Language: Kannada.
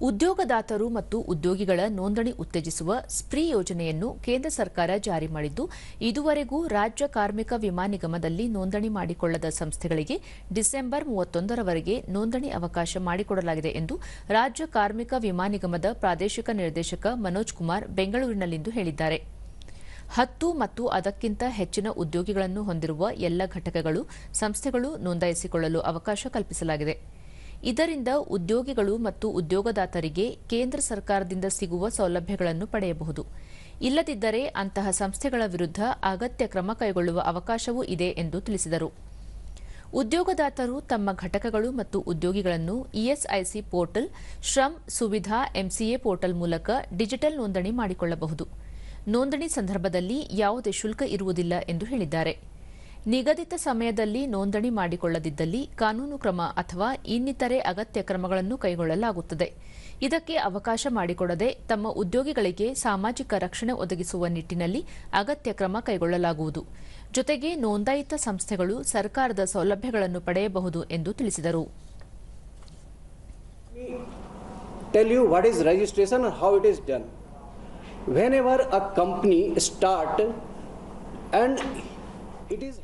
ಉದ್ಯೋಗದಾತರು ಮತ್ತು ಉದ್ಯೋಗಿಗಳ ನೋಂದಣಿ ಉತ್ತೇಜಿಸುವ ಸ್ಪ್ರೀ ಯೋಜನೆಯನ್ನು ಕೇಂದ್ರ ಸರ್ಕಾರ ಜಾರಿ ಮಾಡಿದ್ದು, ಇದುವರೆಗೂ ರಾಜ್ಯ ಕಾರ್ಮಿಕ ವಿಮಾ ನಿಗಮದಲ್ಲಿ ನೋಂದಣಿ ಮಾಡಿಕೊಳ್ಳದ ಸಂಸ್ಥೆಗಳಿಗೆ ಡಿಸೆಂಬರ್ 31ರವರೆಗೆ ನೋಂದಣಿ ಅವಕಾಶ ಮಾಡಿಕೊಡಲಾಗಿದೆ ಎಂದು ರಾಜ್ಯ ಕಾರ್ಮಿಕ ವಿಮಾ ನಿಗಮದ ಪ್ರಾದೇಶಿಕ ನಿರ್ದೇಶಕ ಮನೋಜ್ ಕುಮಾರ್ ಬೆಂಗಳೂರಿನಲ್ಲಿಂದು ಹೇಳಿದ್ದಾರೆ. 10 ಮತ್ತು ಅದಕ್ಕಿಂತ ಹೆಚ್ಚಿನ ಉದ್ಯೋಗಿಗಳನ್ನು ಹೊಂದಿರುವ ಎಲ್ಲ ಘಟಕಗಳು, ಸಂಸ್ಥೆಗಳು ನೋಂದಾಯಿಸಿಕೊಳ್ಳಲು ಅವಕಾಶ ಕಲ್ಪಿಸಲಾಗಿದೆ. ಇದರಿಂದ ಉದ್ಯೋಗಿಗಳು ಮತ್ತು ಉದ್ಯೋಗದಾತರಿಗೆ ಕೇಂದ್ರ ಸರ್ಕಾರದಿಂದ ಸಿಗುವ ಸೌಲಭ್ಯಗಳನ್ನು ಪಡೆಯಬಹುದು. ಇಲ್ಲದಿದ್ದರೆ ಅಂತಹ ಸಂಸ್ಥೆಗಳ ವಿರುದ್ಧ ಅಗತ್ಯ ಕ್ರಮ ಕೈಗೊಳ್ಳುವ ಅವಕಾಶವೂ ಇದೆ ಎಂದು ತಿಳಿಸಿದರು. ಉದ್ಯೋಗದಾತರು ತಮ್ಮ ಘಟಕಗಳು ಮತ್ತು ಉದ್ಯೋಗಿಗಳನ್ನು ESIC portal, Shram Suvidha MCA portal ಮೂಲಕ ಡಿಜಿಟಲ್ ನೋಂದಣಿ ಮಾಡಿಕೊಳ್ಳಬಹುದು. ನೋಂದಣಿ ಸಂದರ್ಭದಲ್ಲಿ ಯಾವುದೇ ಶುಲ್ಕ ಇರುವುದಿಲ್ಲ ಎಂದು ಹೇಳಿದ್ದಾರೆ. ನಿಗದಿತ ಸಮಯದಲ್ಲಿ ನೋಂದಣಿ ಮಾಡಿಕೊಳ್ಳದಿದ್ದಲ್ಲಿ ಕಾನೂನು ಕ್ರಮ ಅಥವಾ ಇನ್ನಿತರೆ ಅಗತ್ಯ ಕ್ರಮಗಳನ್ನು ಕೈಗೊಳ್ಳಲಾಗುತ್ತದೆ. ಇದಕ್ಕೆ ಅವಕಾಶ ಮಾಡಿಕೊಡದೆ ತಮ್ಮ ಉದ್ಯೋಗಿಗಳಿಗೆ ಸಾಮಾಜಿಕ ರಕ್ಷಣೆ ಒದಗಿಸುವ ನಿಟ್ಟಿನಲ್ಲಿ ಅಗತ್ಯ ಕ್ರಮ ಕೈಗೊಳ್ಳಲಾಗುವುದು. ಜೊತೆಗೆ ನೋಂದಾಯಿತ ಸಂಸ್ಥೆಗಳು ಸರ್ಕಾರದ ಸೌಲಭ್ಯಗಳನ್ನು ಪಡೆಯಬಹುದು ಎಂದು ತಿಳಿಸಿದರು. Tell you what is registration and how it is done. Whenever a company start and it is